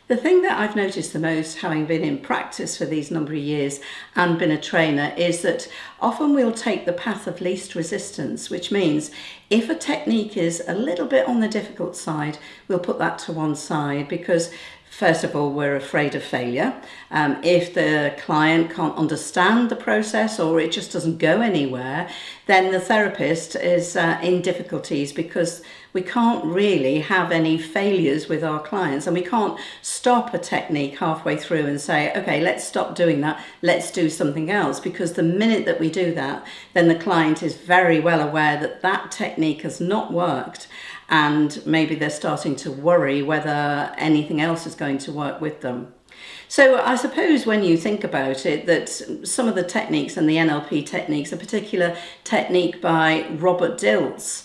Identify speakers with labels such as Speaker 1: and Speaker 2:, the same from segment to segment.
Speaker 1: The thing that I've noticed the most, having been in practice for these number of years and been a trainer, is that often we'll take the path of least resistance, which means if a technique is a little bit on the difficult side, we'll put that to one side because first of all, we're afraid of failure. If the client can't understand the process or it just doesn't go anywhere, then the therapist is in difficulties because we can't really have any failures with our clients, and we can't stop a technique halfway through and say, okay, let's stop doing that, let's do something else, because the minute that we do that, then the client is very well aware that that technique has not worked, and maybe they're starting to worry whether anything else is going to work with them. So I suppose when you think about it, that some of the techniques and the NLP techniques, a particular technique by Robert Dilts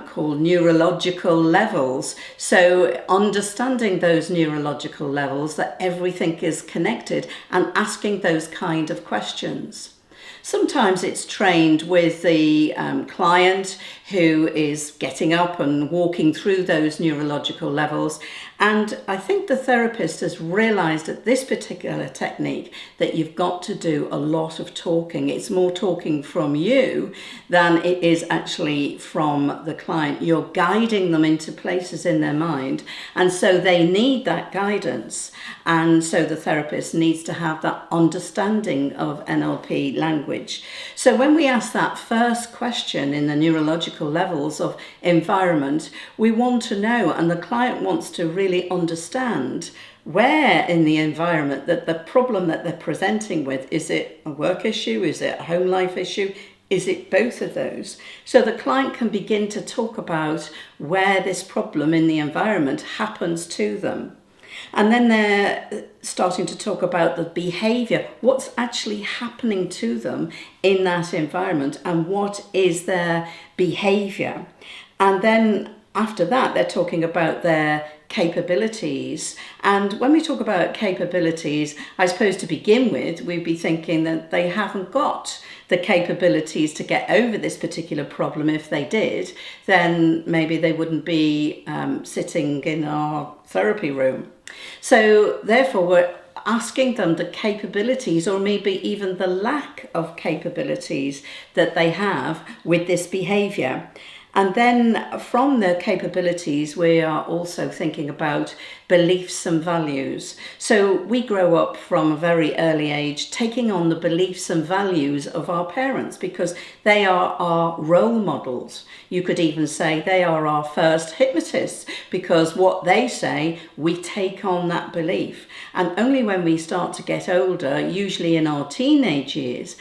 Speaker 1: called neurological levels. So understanding those neurological levels, that everything is connected, and asking those kind of questions. Sometimes it's trained with the client who is getting up and walking through those neurological levels. And I think the therapist has realized at this particular technique that you've got to do a lot of talking. It's more talking from you than it is actually from the client. You're guiding them into places in their mind. And so they need that guidance. And so the therapist needs to have that understanding of NLP language. So when we ask that first question in the neurological levels of environment, we want to know, and the client wants to really understand where in the environment that the problem that they're presenting with, is it a work issue, is it a home life issue, is it both of those? So the client can begin to talk about where this problem in the environment happens to them. And then they're starting to talk about the behavior, what's actually happening to them in that environment and what is their behavior. And then after that, they're talking about their capabilities. And when we talk about capabilities, I suppose to begin with, we'd be thinking that they haven't got the capabilities to get over this particular problem. If they did, then maybe they wouldn't be sitting in our therapy room. So therefore, we're asking them the capabilities, or maybe even the lack of capabilities that they have with this behavior. And then from the capabilities, we are also thinking about beliefs and values. So we grow up from a very early age taking on the beliefs and values of our parents because they are our role models. You could even say they are our first hypnotists because what they say, we take on that belief. And only when we start to get older, usually in our teenage years,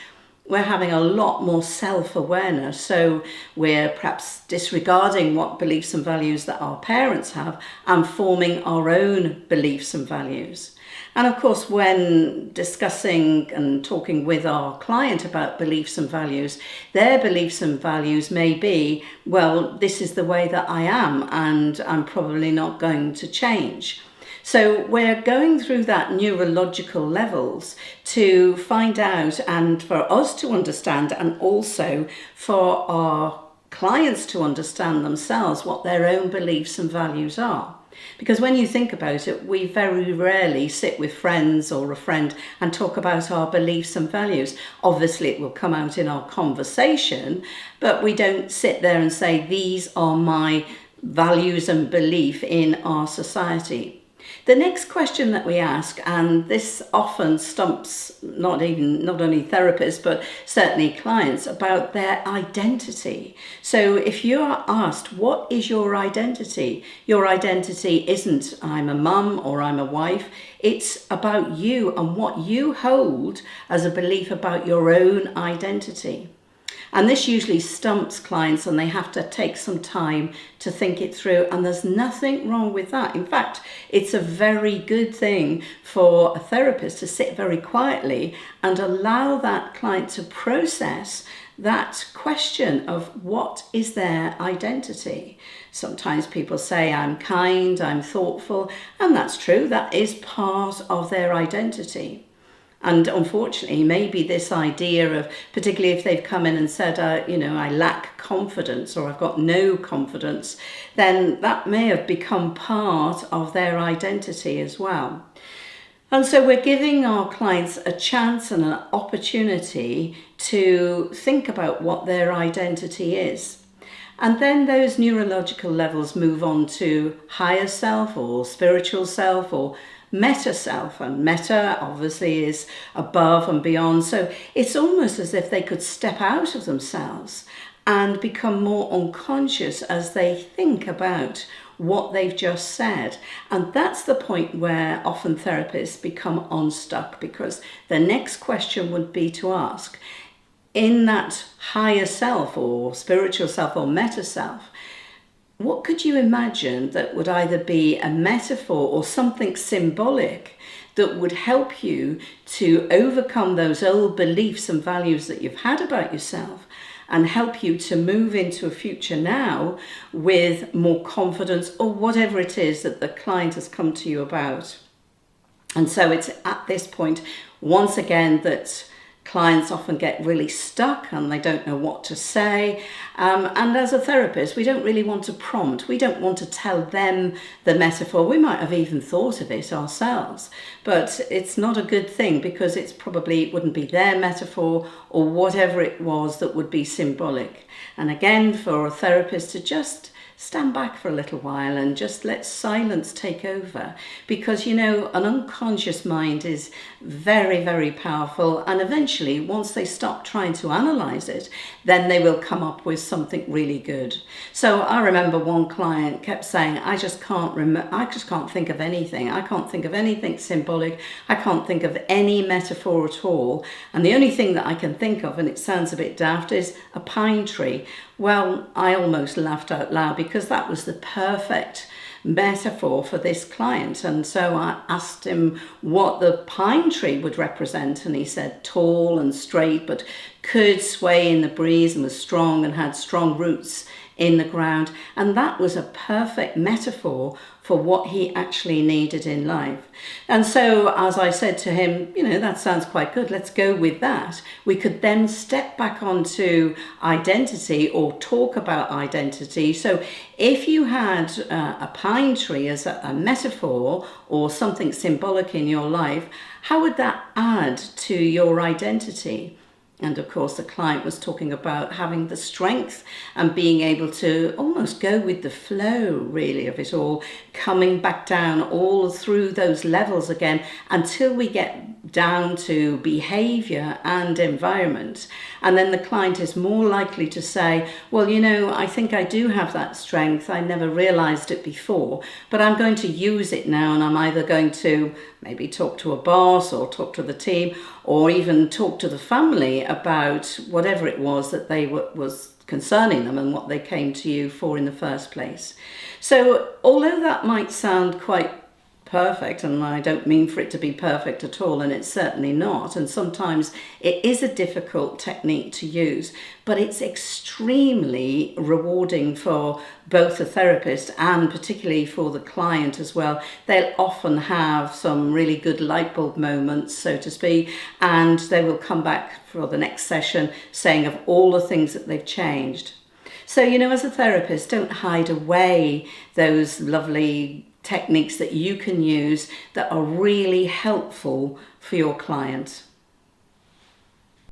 Speaker 1: we're having a lot more self-awareness. So we're perhaps disregarding what beliefs and values that our parents have and forming our own beliefs and values. And of course, when discussing and talking with our client about beliefs and values, their beliefs and values may be, well, this is the way that I am and I'm probably not going to change. So we're going through that neurological levels to find out, and for us to understand, and also for our clients to understand themselves what their own beliefs and values are. Because when you think about it, we very rarely sit with friends or a friend and talk about our beliefs and values. Obviously, it will come out in our conversation, but we don't sit there and say, these are my values and belief in our society. The next question that we ask, and this often stumps not only therapists, but certainly clients, about their identity. So if you are asked, what is your identity? Your identity isn't, I'm a mum or I'm a wife. It's about you and what you hold as a belief about your own identity. And this usually stumps clients and they have to take some time to think it through. And there's nothing wrong with that. In fact, it's a very good thing for a therapist to sit very quietly and allow that client to process that question of what is their identity. Sometimes people say, I'm kind, I'm thoughtful, and that's true. That is part of their identity. And unfortunately, maybe this idea of, particularly if they've come in and said, I lack confidence or I've got no confidence, then that may have become part of their identity as well. And so we're giving our clients a chance and an opportunity to think about what their identity is. And then those neurological levels move on to higher self or spiritual self or meta self. And meta obviously is above and beyond. So it's almost as if they could step out of themselves and become more unconscious as they think about what they've just said. And that's the point where often therapists become unstuck, because the next question would be to ask, in that higher self or spiritual self or meta self, what could you imagine that would either be a metaphor or something symbolic that would help you to overcome those old beliefs and values that you've had about yourself, and help you to move into a future now with more confidence, or whatever it is that the client has come to you about. And so it's at this point, once again, that clients often get really stuck and they don't know what to say. And as a therapist, we don't really want to prompt. We don't want to tell them the metaphor. We might have even thought of it ourselves, but it's not a good thing, because it wouldn't be their metaphor or whatever it was that would be symbolic. And again, for a therapist to just stand back for a little while and just let silence take over, because an unconscious mind is very, very powerful, and eventually once they stop trying to analyze it, then they will come up with something really good. So I remember one client kept saying, I just can't think of anything. I can't think of anything symbolic. I can't think of any metaphor at all. And the only thing that I can think of, and it sounds a bit daft, is a pine tree. Well, I almost laughed out loud, because that was the perfect metaphor for this client. And so I asked him what the pine tree would represent, and he said tall and straight, but could sway in the breeze and was strong and had strong roots in the ground. And that was a perfect metaphor for what he actually needed in life. And so, as I said to him, that sounds quite good, let's go with that. We could then step back onto identity, or talk about identity. So if you had a pine tree as a metaphor or something symbolic in your life, how would that add to your identity? And of course, the client was talking about having the strength and being able to almost go with the flow, really, of it all, coming back down all through those levels again until we get down to behavior and environment. And then the client is more likely to say, well, I think I do have that strength. I never realized it before, but I'm going to use it now. And I'm either going to maybe talk to a boss or talk to the team, or even talk to the family about whatever it was that was concerning them and what they came to you for in the first place. So although that might sound quite perfect, and I don't mean for it to be perfect at all, and it's certainly not, and sometimes it is a difficult technique to use, but it's extremely rewarding for both the therapist and particularly for the client as well. They'll often have some really good light bulb moments, so to speak, and they will come back for the next session saying of all the things that they've changed. So, as a therapist, don't hide away those lovely techniques that you can use that are really helpful for your client.